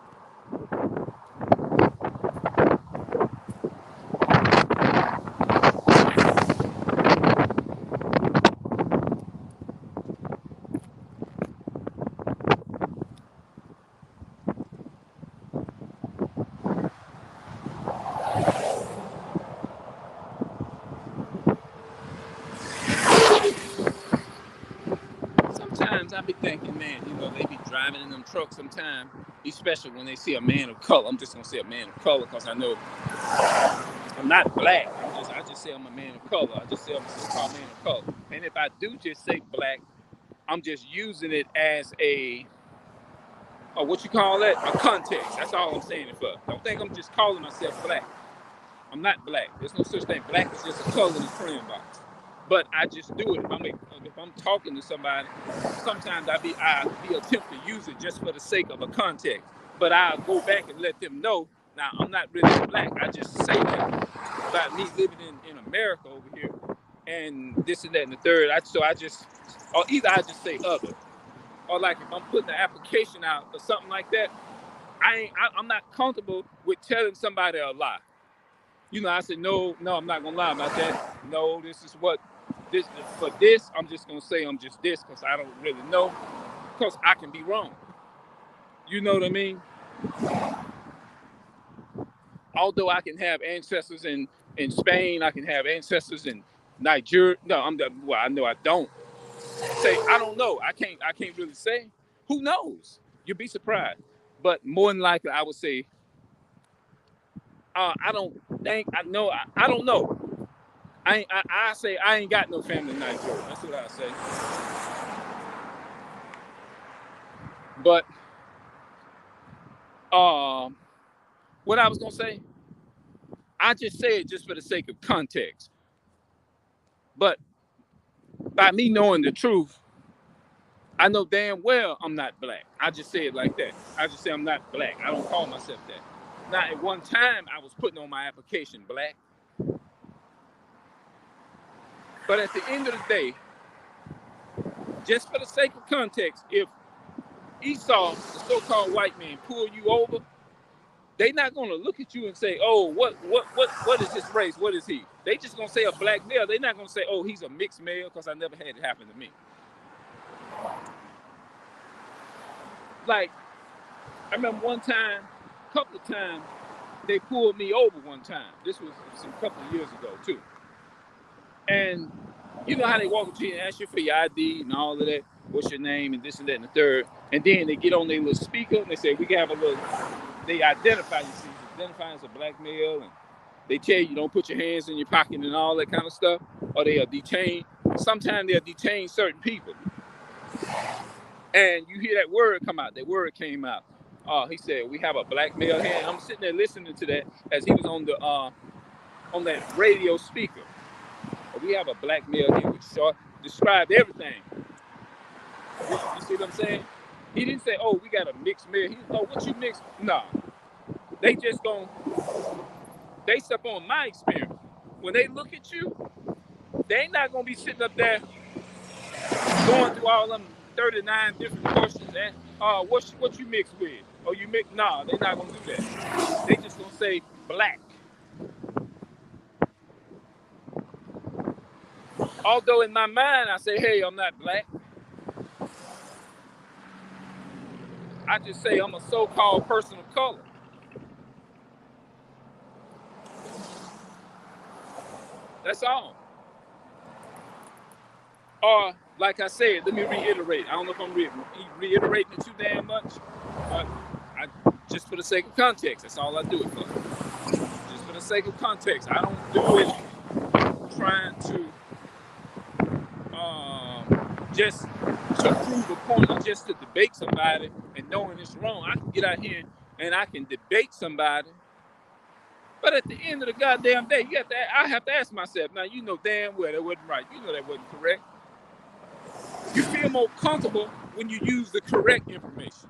Sometimes I be thinking, man, they be driving in them trucks sometimes, especially when they see a man of color. I'm just gonna say a man of color because I know I'm not black. I just say I'm a man of color. I just say I'm a so-called man of color. And if I do just say black, I'm just using it as what you call that? A context. That's all I'm saying it for. Don't think I'm just calling myself black. I'm not black. There's no such thing. Black is just a color in the praying box. But I just do it if I'm talking to somebody. Sometimes I attempt to use it just for the sake of a context. But I'll go back and let them know. Now I'm not really black. I just say that about me living in America over here, and this and that and the third. Or either I just say other, or like if I'm putting an application out or something like that, I'm not comfortable with telling somebody a lie. I said, no, I'm not gonna lie about that. No, for this, I'm just gonna say I'm just this because I don't really know, because I can be wrong. You know what I mean? Although I can have ancestors in Spain, I can have ancestors in Nigeria. No, I know I don't. Say I don't know. I can't really say. Who knows? You'd be surprised. But more than likely, I would say, I don't think I know. I don't know. I say I ain't got no family in Nigeria. That's what I say. But what I was gonna say, I just say it just for the sake of context. But by me knowing the truth, I know damn well I'm not black. I just say it like that. I just say I'm not black. I don't call myself that. Now, at one time, I was putting on my application black. But at the end of the day, just for the sake of context, if Esau, the so-called white man, pull you over, they not gonna look at you and say, "Oh, what is his race? What is he?" They just gonna say a black male. They're not gonna say, "Oh, he's a mixed male," because I never had it happen to me. Like, I remember one time, a couple of times, they pulled me over one time. This was a couple of years ago too. And you know how they walk up to you and ask you for your ID and all of that. What's your name and this and that and the third. And then they get on their little speaker and they say, we can have a little, they identify you, see, identify as a black male, and they tell you don't put your hands in your pocket and all that kind of stuff, or they are detained. Sometimes they'll detain certain people. And you hear that word come out. That word came out. He said, we have a black male here. And I'm sitting there listening to that as he was on that radio speaker. We have a black male here with short, described everything. You see what I'm saying? He didn't say, oh, we got a mixed male. He didn't know what you mixed. No. They just based upon my experience, when they look at you, they ain't not gonna be sitting up there going through all them 39 different questions and what you mixed with? Oh, you mix? Nah, they're not gonna do that. They just gonna say black. Although in my mind I say, hey, I'm not black. I just say I'm a so-called person of color. That's all. Or, like I said, let me reiterate. I don't know if I'm reiterating it too damn much, but just for the sake of context, that's all I do it for. Just for the sake of context. I don't do it trying to just to prove a point or just to debate somebody and knowing it's wrong. I can get out here and I can debate somebody. But at the end of the goddamn day, I have to ask myself, now you know damn well that wasn't right. You know that wasn't correct. You feel more comfortable when you use the correct information.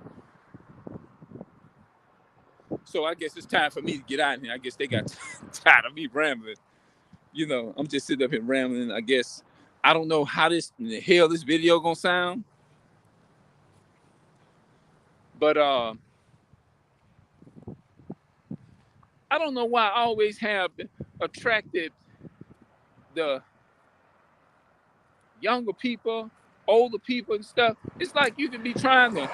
So I guess it's time for me to get out of here. I guess they got tired of me rambling. You know, I'm just sitting up here rambling. I guess I don't know how in the hell this video gonna sound, but I don't know why I always have attracted the younger people, older people and stuff. It's like you can be trying to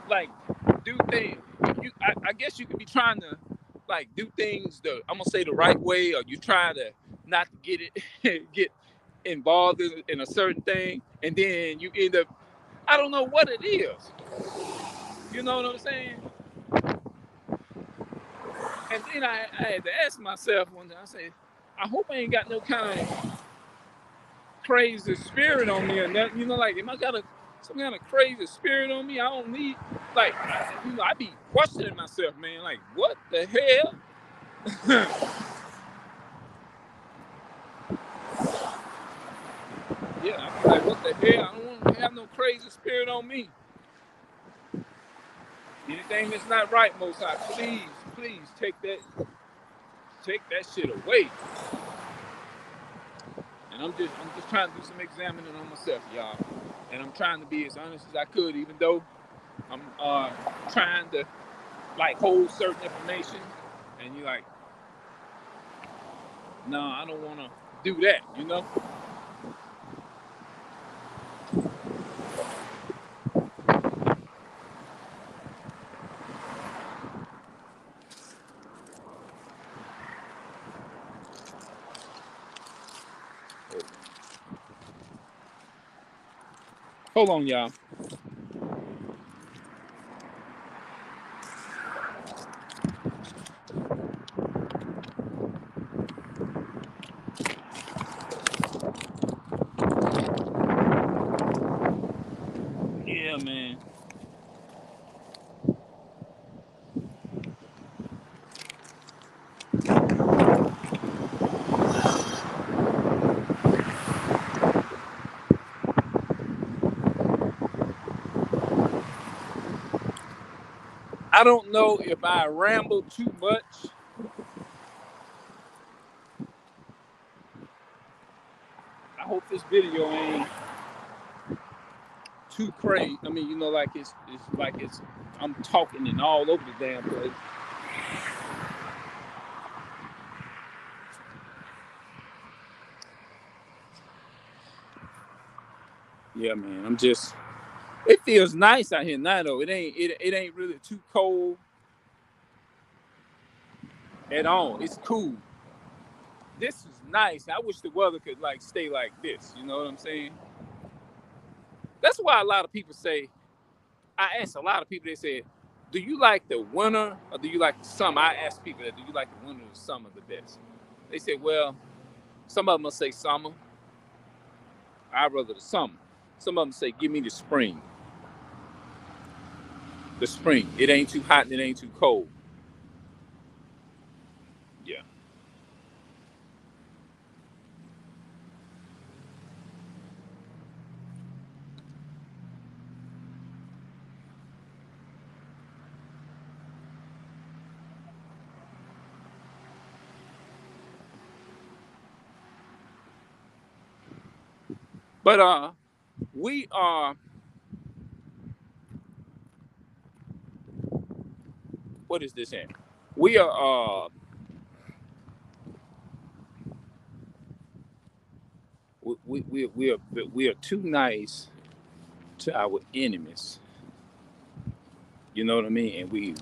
like do things. I guess you could be trying to like do things I'm gonna say the right way, or you try to not to get it get involved in a certain thing, and then you end up, I don't know what it is. You know what I'm saying? And then I had to ask myself one day. I said, I hope I ain't got no kind of crazy spirit on me or nothing. You know, like, am I got some kind of crazy spirit on me? I don't need, like, I be questioning myself, man. Like, what the hell? Yeah, I be like, what the hell? I don't want to have no crazy spirit on me. Anything that's not right, Most High, please take that shit away. And I'm just trying to do some examining on myself, y'all. And I'm trying to be as honest as I could, even though I'm trying to like hold certain information. And you're like, no, I don't want to do that, you know? Hold on, y'all. Yeah, man. I don't know if I ramble too much. I hope this video ain't too crazy. I mean, you know, like it's like I'm talking and all over the damn place. Yeah, man. It feels nice out here now though. It ain't really too cold at all. It's cool. This is nice. I wish the weather could like stay like this. You know what I'm saying? That's why a lot of people say, I asked a lot of people, they said, do you like the winter or do you like the summer? I asked people that, do you like the winter or the summer the best? They said, well, some of them will say summer. I'd rather the summer. Some of them say, give me the spring. The spring. It ain't too hot and it ain't too cold. Yeah. But we are, what is this in? We are we are too nice to our enemies. You know what I mean? And we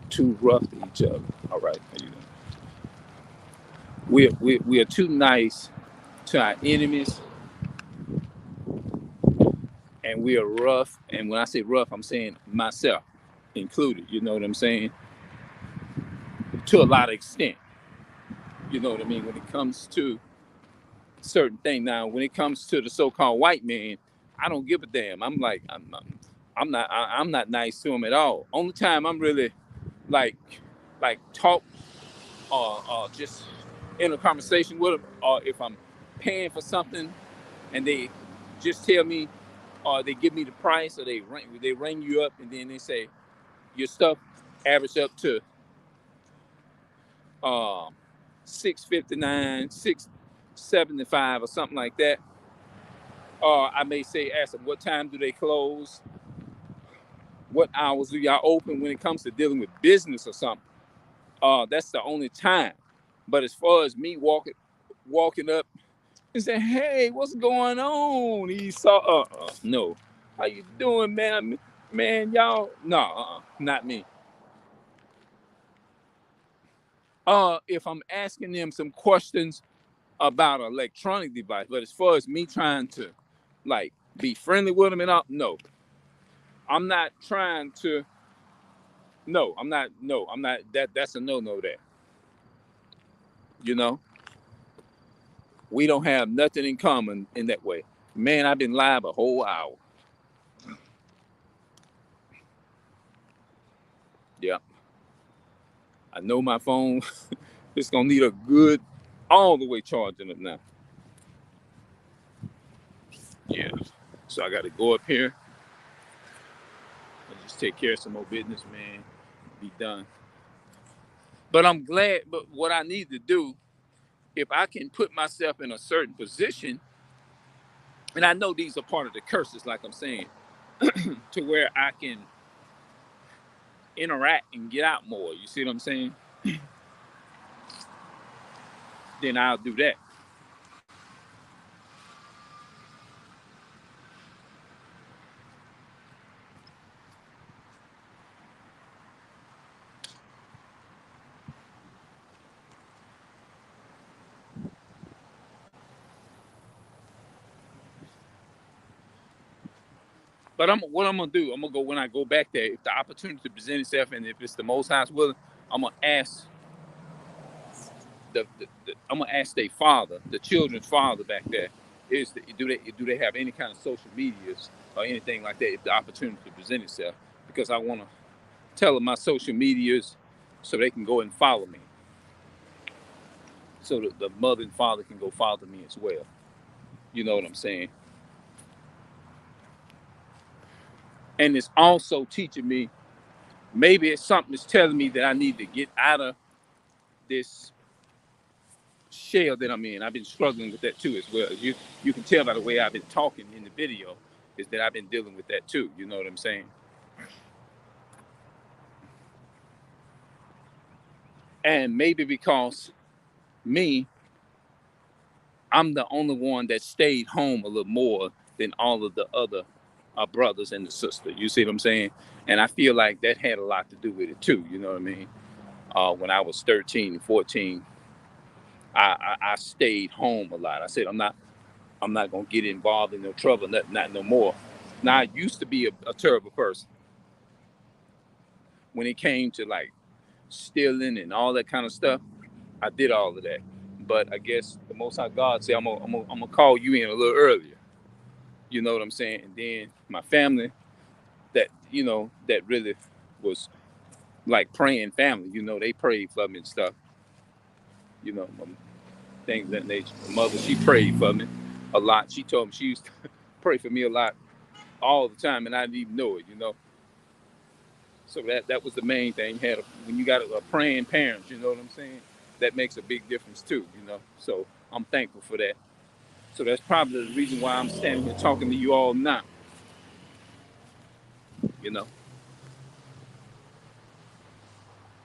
too rough to each other. All right, how you doing? We are too nice to our enemies, and we are rough. And when I say rough, I'm saying myself included. You know what I'm saying? To a lot of extent. You know what I mean? When it comes to certain thing. Now, when it comes to the so-called white man, I don't give a damn. I'm like, I'm not nice to him at all. Only time I'm really like talk or just in a conversation with them, or if I'm paying for something and they just tell me, or they give me the price, or they ring you up and then they say your stuff. average up to 659, 675 or something like that. I may say, ask them, what time do they close? What hours do y'all open when it comes to dealing with business or something? That's the only time. But as far as me walking up and saying, hey, what's going on? He saw, no. How you doing, man? Man, y'all, no, not me. If I'm asking them some questions about an electronic device, but as far as me trying to like be friendly with them and all, no. I'm not trying to, I'm not, that's a no there. You know, we don't have nothing in common in that way. Man, I've been live a whole hour. Yeah. I know my phone is gonna need a good all the way charging it now. Yeah. So I gotta go up here and just take care of some more business, man. Be done. But I'm glad, but what I need to do, if I can put myself in a certain position, and I know these are part of the curses, like I'm saying, to where I can interact and get out more. You see what I'm saying? Then I'll do that. But what I'm gonna do, I'm gonna go when I go back there. If the opportunity presents itself, and if it's the Most High's willing, I'm gonna ask I'm gonna ask their father, the children's father back there, do they have any kind of social medias or anything like that if the opportunity presents itself? Because I want to tell them my social medias so they can go and follow me, so that the mother and father can go follow me as well. You know what I'm saying? And it's also teaching me, maybe it's something that's telling me that I need to get out of this shell that I'm in. I've been struggling with that too as well. You can tell by the way I've been talking in the video is that I've been dealing with that too. You know what I'm saying? And maybe because me, I'm the only one that stayed home a little more than all of the other brothers and the sister. You see what I'm saying? And I feel like that had a lot to do with it too. You know what I mean? When I was 13 and 14, I stayed home a lot. I said I'm not gonna get involved in no trouble, not no more. Now I used to be a terrible person when it came to like stealing and all that kind of stuff. I did all of that, but I guess the Most High God said I'm gonna call you in a little earlier. You know what I'm saying? And then my family, that that really was like praying family. You know, they prayed for me and stuff. You know, things of that nature. My mother, she prayed for me a lot. She told me she used to pray for me a lot all the time, and I didn't even know it. You know, so that was the main thing. When you got a praying parents, you know what I'm saying? That makes a big difference too. You know, so I'm thankful for that. So that's probably the reason why I'm standing here talking to you all now. You know,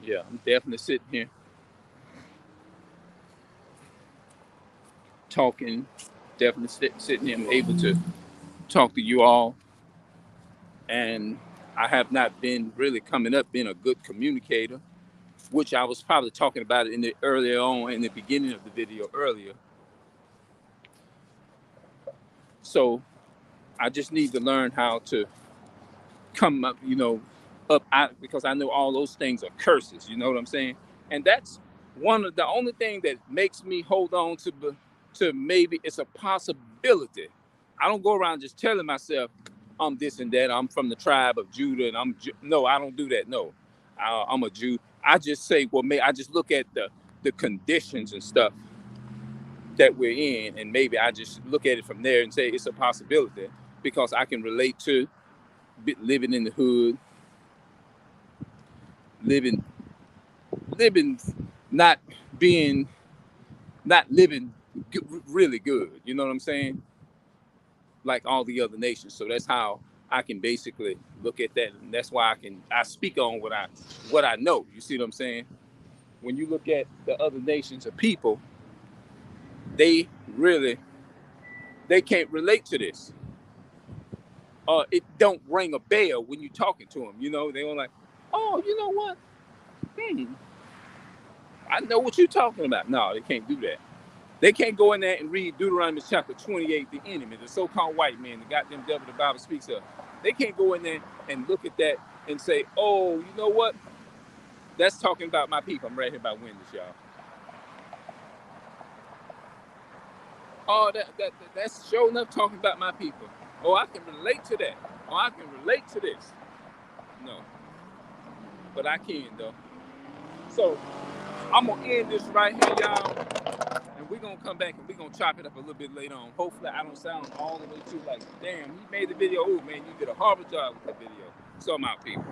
yeah, I'm definitely sitting here talking, definitely sitting here, I'm able to talk to you all, and I have not been really coming up being a good communicator, which I was probably talking about in the earlier on in the beginning of the video earlier. So I just need to learn how to come up, up out, because I know all those things are curses. You know what I'm saying? And that's one of the only thing that makes me hold on to maybe it's a possibility. I don't go around just telling myself I'm this and that. I'm from the tribe of Judah, and no, I don't do that. No, I'm a Jew. I just say, well, I just look at the conditions and stuff that we're in, and maybe I just look at it from there and say it's a possibility because I can relate to living in the hood, living, living, not being, not living really good. You know what I'm saying? Like all the other nations. So that's how I can basically look at that, and that's why I speak on what I know. You see what I'm saying? When you look at the other nations of people, they really they can't relate to this. It don't ring a bell when you're talking to them. You know, they were like, oh, you know what? Hmm, I know what you're talking about. No, they can't do that. They can't go in there and read Deuteronomy chapter 28, the enemy, the so-called white man, the goddamn devil the Bible speaks of. They can't go in there and look at that and say, oh, you know what? That's talking about my people. I'm right here by windows, y'all. Oh, that's sure enough talking about my people. Oh, I can relate to that. Oh, I can relate to this. No, but I can though. So I'm gonna end this right here, y'all, and we're gonna come back and we're gonna chop it up a little bit later on. Hopefully, I don't sound all the way too like, damn, he made the video. Oh man, you did a horrible job with the video. So I'm out, people.